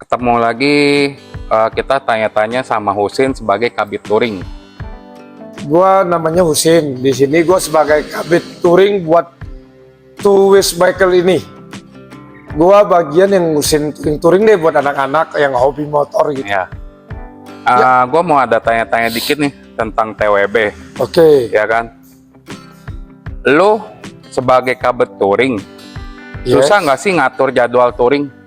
Ketemu lagi, kita tanya-tanya sama Husin sebagai Kabid Touring. Gua namanya Husin. Di sini gua sebagai Kabid Touring buat Two Wheels Bicycle ini. Gua bagian yang ngusin touring deh buat anak-anak yang hobi motor gitu. Ya. Gua mau ada tanya-tanya dikit nih tentang TWB, Oke. ya kan? Lu sebagai Kabid Touring, Yes. susah nggak sih ngatur jadwal touring?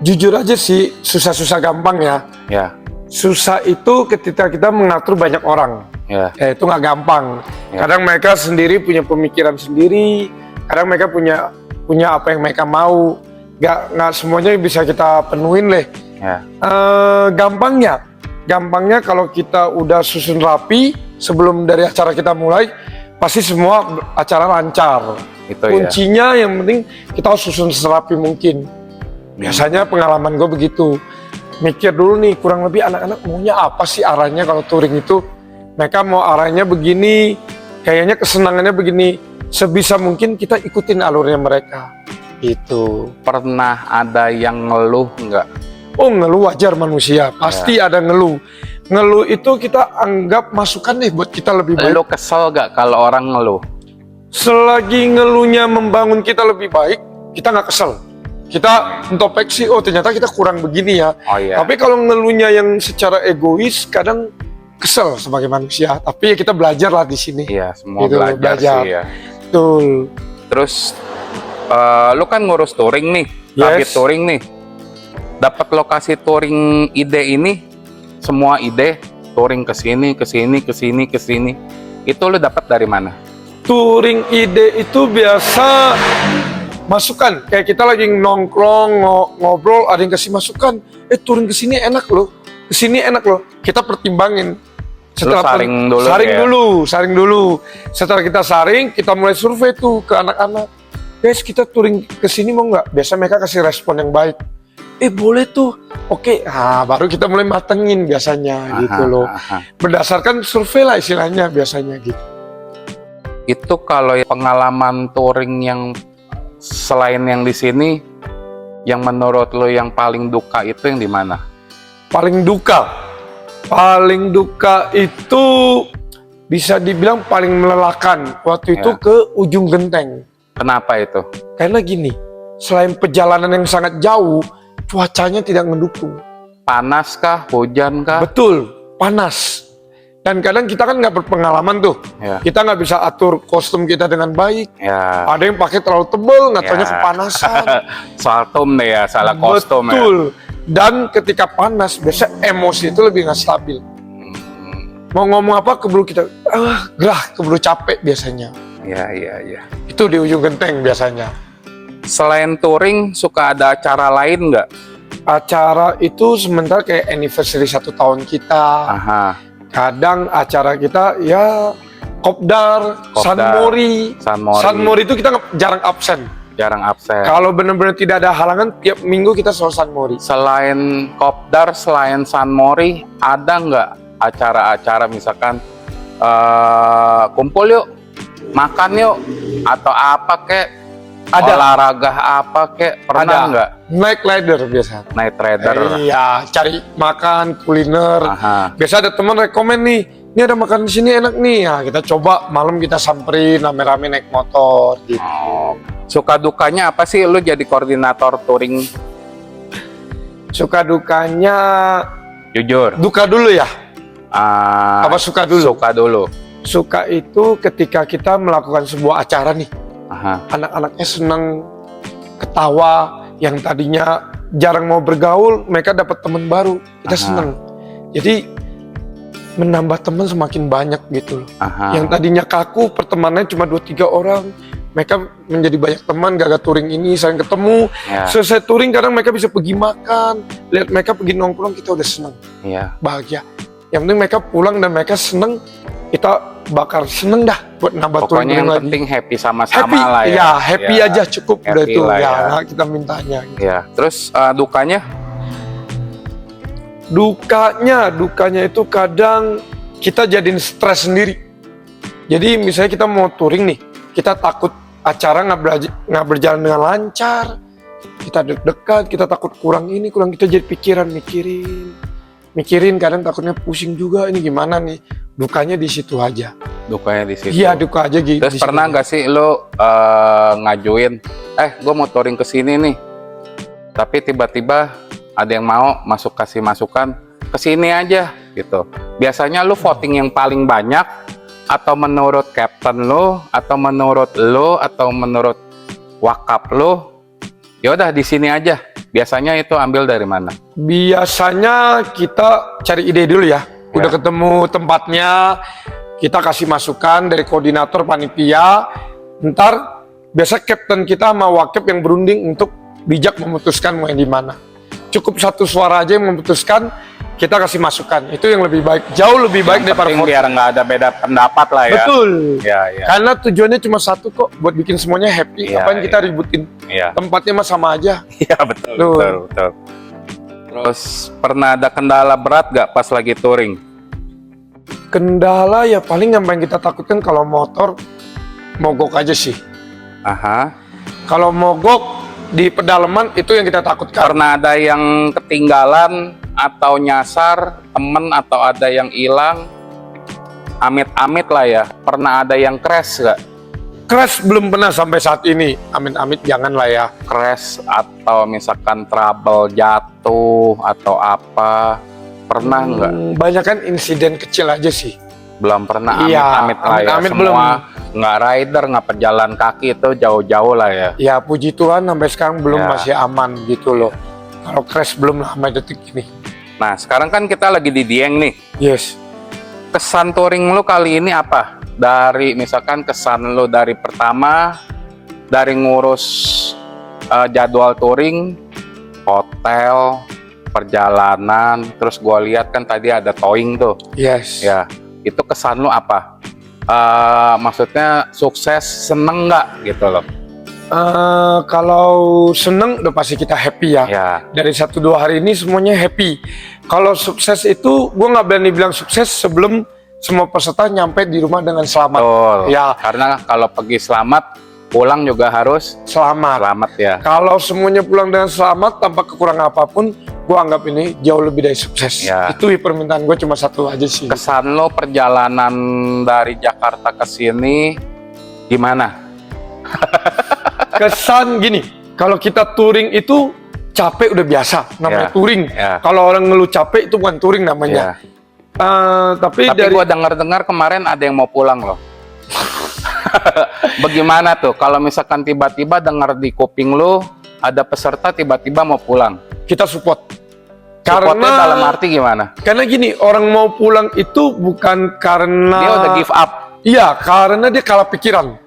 Jujur aja sih, susah-susah gampang ya. Ya, Susah itu ketika kita mengatur banyak orang. ya, Itu nggak gampang. Ya. Kadang mereka sendiri punya pemikiran sendiri. Kadang mereka punya apa yang mereka mau. Nggak semuanya bisa kita penuhin deh. ya. Gampangnya kalau kita udah susun rapi sebelum dari acara kita mulai, pasti semua acara lancar. Itu ya. Kuncinya yang penting kita harus susun serapi mungkin. Biasanya pengalaman gue begitu. Mikir dulu nih, kurang lebih anak-anak maunya apa sih arahnya kalau touring itu. Mereka mau arahnya begini, kayaknya kesenangannya begini. Sebisa mungkin kita ikutin alurnya mereka. Gitu. Pernah ada yang ngeluh nggak? Oh, ngeluh wajar manusia, pasti ada ngeluh. Ngeluh itu kita anggap masukan nih buat kita lebih baik. Lu kesel nggak kalau orang ngeluh? Selagi ngeluhnya membangun kita lebih baik, kita nggak kesel. Kita introspeksi, oh ternyata kita kurang begini ya. Oh iya. Tapi kalau ngeluhnya yang secara egois, kadang kesel sebagai manusia. Tapi ya kita belajar lah di sini. Iya, semua Gitu, belajar belajar. sih ya. Betul. Terus lu kan ngurus touring nih, Kabid Yes. Touring nih. Dapat lokasi touring ide ini, semua ide touring ke sini, ke sini, ke sini, ke sini. Itu lu dapat dari mana? Touring ide itu biasa masukan. Kayak kita lagi nongkrong, ngobrol, ada yang kasih masukan. Touring ke sini enak loh. Ke sini enak loh. Kita pertimbangin. saring dulu Saring dulu. Setelah kita saring, kita mulai survei tuh ke anak-anak. Guys, kita touring ke sini mau nggak? Biasa mereka kasih respon yang baik. Boleh tuh. Oke, baru kita mulai matengin biasanya gitu loh. Berdasarkan survei lah istilahnya biasanya gitu. Itu kalau pengalaman touring yang selain yang di sini, yang menurut lo yang paling duka itu yang di mana? Paling duka itu bisa dibilang paling melelahkan. Waktu itu ke ujung genteng. Kenapa itu? Karena gini, selain perjalanan yang sangat jauh, cuacanya tidak mendukung. Panas kah? Hujan kah? Betul, panas. Dan kadang kita kan nggak berpengalaman tuh. Ya. Kita nggak bisa atur kostum kita dengan baik. Ya. Ada yang pakai terlalu tebal, nggak taunya kepanasan. Soal tom deh ya, salah kostum ya. Betul. Dan ketika panas, biasa emosi itu lebih nggak stabil. Mau ngomong apa keburu kita, gerah, keburu capek biasanya. Iya. Itu di ujung genteng biasanya. Selain touring, suka ada acara lain nggak? Acara itu sementara kayak anniversary 1 tahun kita. Aha. Kadang acara kita ya kopdar, Sunmori. Sunmori itu kita jarang absen. Jarang absen. Kalau benar-benar tidak ada halangan, tiap minggu kita selalu Sunmori. Selain kopdar, selain Sunmori, ada nggak acara-acara misalkan kumpul yuk, makan yuk, atau apa kek? Ada. Olahraga apa kek? Pernah nggak? Night rider biasa. Night rider. Iya, cari makan, kuliner. Aha. Biasa ada teman rekomen nih, ini ada makan di sini enak nih. Ya, kita coba malam kita samperin rame-rame naik motor gitu. Oh. Suka dukanya apa sih lu jadi koordinator touring? Suka dukanya, Jujur. duka dulu ya. Apa suka dulu? Suka dulu. Suka itu ketika kita melakukan sebuah acara nih. Aha. Anak-anaknya senang, ketawa, yang tadinya jarang mau bergaul, mereka dapat teman baru, kita senang. Jadi menambah teman semakin banyak gitu loh. Aha. Yang tadinya kaku, pertemanannya cuma 2-3 orang, mereka menjadi banyak teman gara-gara touring ini, saling ketemu. Ya. Selesai touring kadang mereka bisa pergi makan, lihat mereka pergi nongkrong, kita udah senang, Iya. bahagia. Yang penting mereka pulang dan mereka senang, kita bakal seneng dah buat nambah touring Pokoknya yang lagi. penting happy sama-sama Happy, lah ya. ya happy Ya. aja cukup udah Happy itu lah ya, ya. nah, kita mintanya. Gitu. Ya. Terus dukanya? Dukanya itu kadang kita jadiin stres sendiri. Jadi misalnya kita mau touring nih, kita takut acara nggak berjalan dengan lancar, kita deg-degan, kita takut kurang ini, kurang kita jadi pikiran mikirin kadang takutnya pusing juga ini gimana nih. Dukanya di situ aja. Dukanya di situ. Iya, duka aja gitu. Terus pernah nggak sih lo ngajuin, gue mau touring ke sini nih, tapi tiba-tiba ada yang mau kasih masukan ke sini aja gitu. Biasanya lo voting yang paling banyak, atau menurut captain lo, atau menurut lo, atau menurut wakap lo, ya udah di sini aja. Biasanya itu ambil dari mana? Biasanya kita cari ide dulu ya. Udah ketemu tempatnya, kita kasih masukan dari koordinator panitia. Ntar biasa kapten kita sama wakap yang berunding untuk bijak memutuskan mau yang di mana. Cukup satu suara aja yang memutuskan, kita kasih masukan. Itu yang lebih baik, jauh lebih baik daripada voting. Biar nggak ada beda pendapat lah ya. Betul. Ya. Karena tujuannya cuma satu kok, buat bikin semuanya happy. Ya, Apaan kita ributin? Ya. Tempatnya mah sama aja. Iya betul. Terus pernah ada kendala berat gak pas lagi touring? Kendala ya paling yang kita takutkan kalau motor mogok aja sih. Aha. Kalau mogok di pedalaman itu yang kita takutkan. Pernah ada yang ketinggalan atau nyasar temen atau ada yang hilang? Amit-amit lah ya. Pernah ada yang crash gak? Crash belum pernah sampai saat ini. Amit-amit jangan lah ya. Crash atau misalkan trouble jatuh atau apa? Pernah nggak? Banyak kan insiden kecil aja sih. Belum pernah Iya, amit-amit lah ya. amit-amit Semua nggak rider, nggak pejalan kaki itu jauh-jauh lah ya. Ya puji Tuhan sampai sekarang belum, Ya. masih aman gitu loh. Kalau crash belum lah sampai detik ini. Nah sekarang kan kita lagi di Dieng nih. Yes. Kesan touring lu kali ini apa? Dari misalkan kesan lu dari pertama, dari ngurus jadwal touring, hotel, perjalanan, terus gua lihat kan tadi ada towing tuh. Yes. Ya, itu kesan lu apa? Maksudnya sukses, seneng nggak gitu loh? Kalau seneng udah pasti kita happy ya. Ya, Dari 1-2 hari ini semuanya happy. Kalau sukses itu gue nggak berani bilang sukses sebelum semua peserta nyampe di rumah dengan selamat. betul. Ya. Karena kalau pergi selamat, pulang juga harus Selamat. selamat ya. Kalau semuanya pulang dengan selamat tanpa kekurangan apapun, gue anggap ini jauh lebih dari sukses. Ya. Itu permintaan gue cuma satu aja sih. Kesan lo perjalanan dari Jakarta ke sini gimana? Kesan gini, kalau kita touring itu capek udah biasa, namanya Ya. touring. Ya. Kalau orang ngeluh capek itu bukan touring namanya. Ya. Tapi Tapi dari gua dengar-dengar kemarin ada yang mau pulang loh. Bagaimana tuh kalau misalkan tiba-tiba dengar di kuping lo ada peserta tiba-tiba mau pulang? kita support. Supportnya dalam arti gimana? Karena gini, orang mau pulang itu bukan karena Dia udah give up. Iya, karena dia kalah pikiran.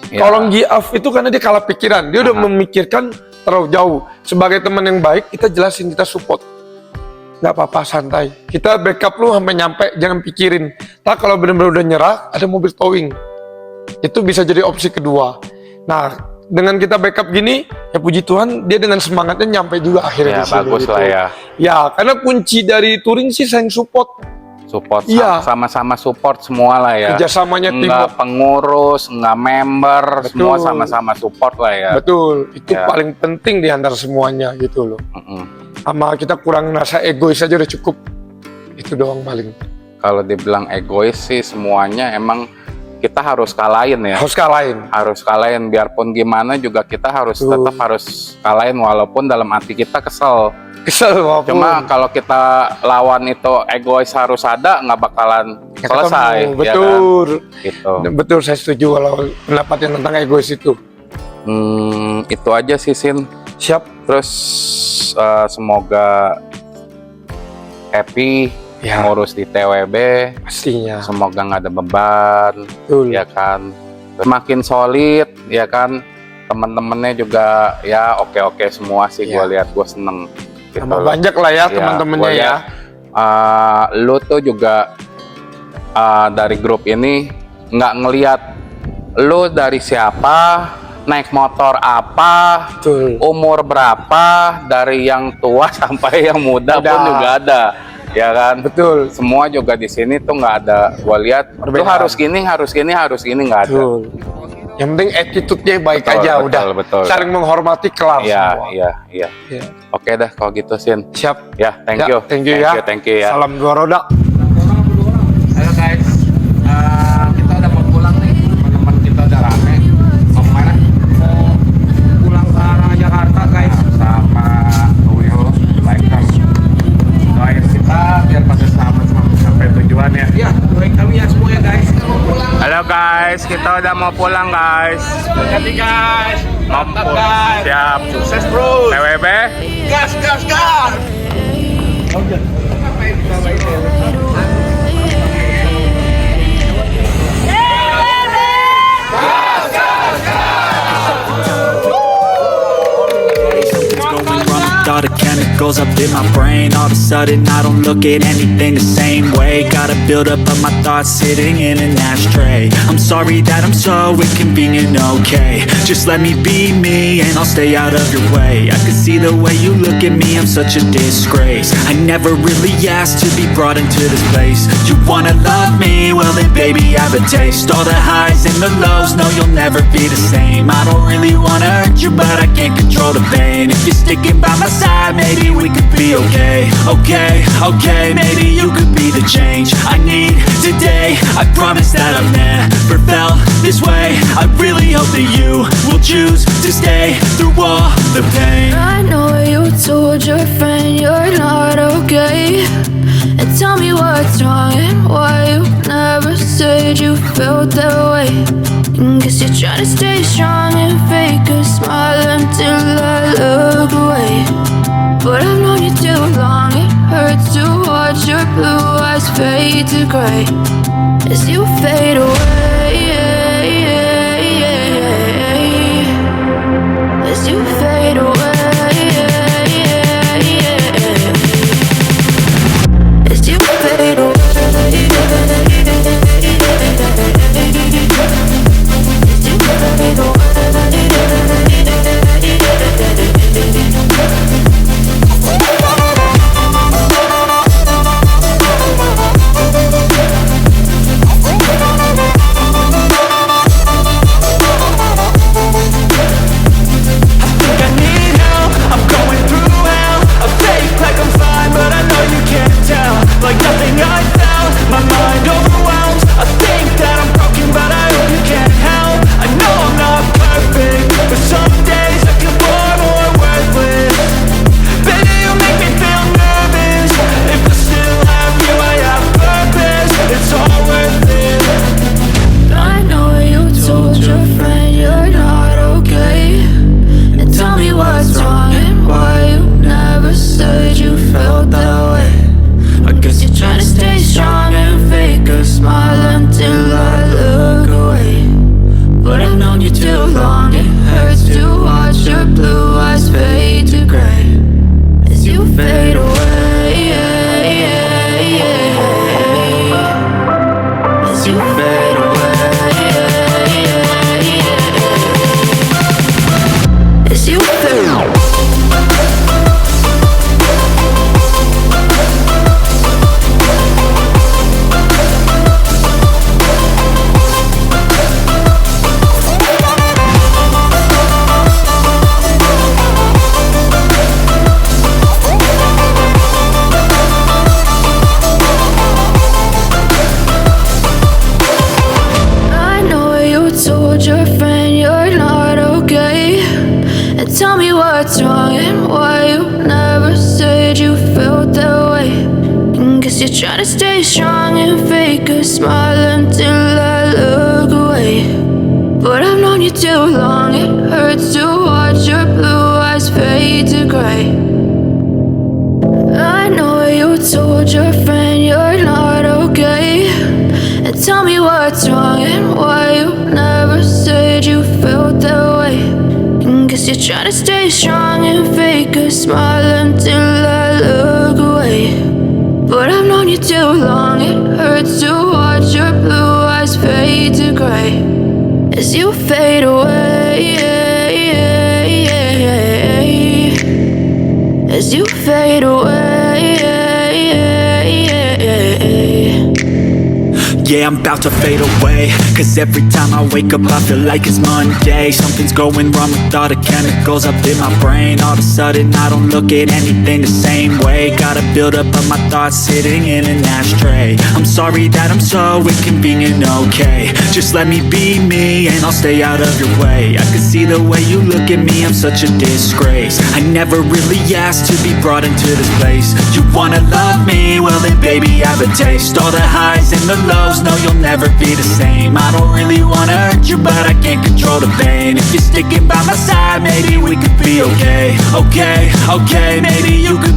Ya. Kalau give up itu karena dia kalah pikiran. Dia udah memikirkan terlalu jauh. Sebagai teman yang baik, kita jelasin, kita support. Nggak apa-apa, santai. Kita backup lu sampai nyampe, jangan pikirin. Nah, kalau benar-benar udah nyerah, ada mobil towing. Itu bisa jadi opsi kedua. Nah, dengan kita backup gini, ya puji Tuhan, dia dengan semangatnya nyampe juga akhirnya Ya di sini. bagus gitu. lah ya. Ya, karena kunci dari touring sih saling support. Support, Iya. sama-sama support semua lah ya. Kerjasamanya tim. Nggak pengurus, nggak member, Betul. semua sama-sama support lah ya. Betul, itu Ya. paling penting di antara semuanya gitu loh. Sama kita kurang rasa egois aja udah cukup. Itu doang paling. Kalau dibilang egois sih semuanya emang kita harus kalahin ya. Harus kalahin. Harus kalahin, biarpun gimana juga kita harus Betul. tetap harus kalahin walaupun dalam hati kita kesel. Kesel walaupun. Cuma kalau kita lawan itu egois harus ada, nggak bakalan Nggak selesai. ketemu. Ya Betul. kan? Gitu. Betul, saya setuju kalau pendapat yang tentang egois itu. Itu aja sih Sin. Siap. Terus semoga happy Ya. ngurus di TWB. Pastinya. Semoga nggak ada beban, Betul. ya kan. Semakin solid, ya kan. Teman-temannya juga ya oke-oke semua sih. Ya. Gue lihat gue seneng. Gitu Tambah loh. banyak lah ya Ya, teman-temannya gua ya. lihat, lu tuh juga dari grup ini nggak ngelihat lu dari siapa, naik motor apa, Betul. umur berapa, dari yang tua sampai yang muda pun Ada. juga ada, ya kan. Betul. Semua juga di sini tuh nggak ada. Gua lihat lu Perbedaan. harus gini, harus gini, harus gini, nggak ada. Betul. Yang penting attitude-nya baik Betul, aja, betul, udah betul. saling menghormati, kelar Iya, semua. iya, iya. Iya. Oke dah kalau gitu Sin. Siap. Ya, thank Ya, you. thank you ya. Thank you ya. Salam dua roda. Ayo guys, kita udah mau pulang nih. Teman-teman kita udah rame. Mau kemana? Mau pulang ke arah Jakarta guys. Sama Will, Bikers. Doain kita biar pada selamat sampai tujuan ya. Iya, doain kami ya semua ya guys. Kita mau pulang. Halo guys, kita udah mau pulang guys. Hati guys. Mantap guys. Siap. Sukses bro. TWB. Gas, gas, gas. All the chemicals up in my brain. All of a sudden I don't look at anything the same way. Gotta build up of my thoughts sitting in an ashtray. I'm sorry that I'm so inconvenient, okay. Just let me be me and I'll stay out of your way. I can see the way you look at me, I'm such a disgrace. I never really asked to be brought into this place. You wanna love me? Well then baby I have a taste. All the highs and the lows, no you'll never be the same. I don't really wanna hurt you but I can't control the pain. If you're sticking by my side, maybe we could be okay. Okay, okay, maybe you could be the change I need today. I promise that I've never felt this way. I really hope that you will choose to stay through all the pain. I know you told your friend you're not okay, and tell me what's wrong and why you never said you felt that way. Guess you're trying to stay strong and fake a smile until I look away. But I've known you too long, it hurts to watch your blue eyes fade to gray as you fade away. As you fade away. As you fade away. Like nothing I found, my mind overwhelms. I think that I'm broken, but I hope you can't help. I know I'm not perfect, but some days I feel bored or worthless. Baby, you make me feel nervous. If I still have you, I have purpose. It's all worth it. I know you told your friend you're not okay, and tell me what's wrong and why you never said you felt that way. I guess you're trying to stay strong and fake a smile until I look away. But I've known you too long, it hurts to watch your blue eyes fade to gray as you fade away. As you fade away. As you fade away. I know you told your friend you're not okay, and tell me what's wrong and why you never said you felt that way. Guess you're trying to stay strong and fake a smile until I look away. But I've known you too long, it hurts to watch your blue eyes fade to gray. I know you told your friend you're not okay, and tell me what's wrong and why you never said you felt that way. Guess you're trying to stay strong and fake a smile until I look away. But I've known you too long, it hurts to watch your blue eyes fade to gray as you fade away. As you fade away. Yeah, I'm about to fade away, 'cause every time I wake up I feel like it's Monday. Something's going wrong with all the chemicals up in my brain. All of a sudden I don't look at anything the same way. Gotta build up of my thoughts sitting in an ashtray. I'm sorry that I'm so inconvenient, okay. Just let me be me and I'll stay out of your way. I can see the way you look at me, I'm such a disgrace. I never really asked to be brought into this place. You wanna love me? Well then baby have a taste. All the highs and the lows, no you'll never be the same. I don't really wanna hurt you but I can't control the pain. If you're sticking by my side maybe we could be okay. Okay, okay, maybe you could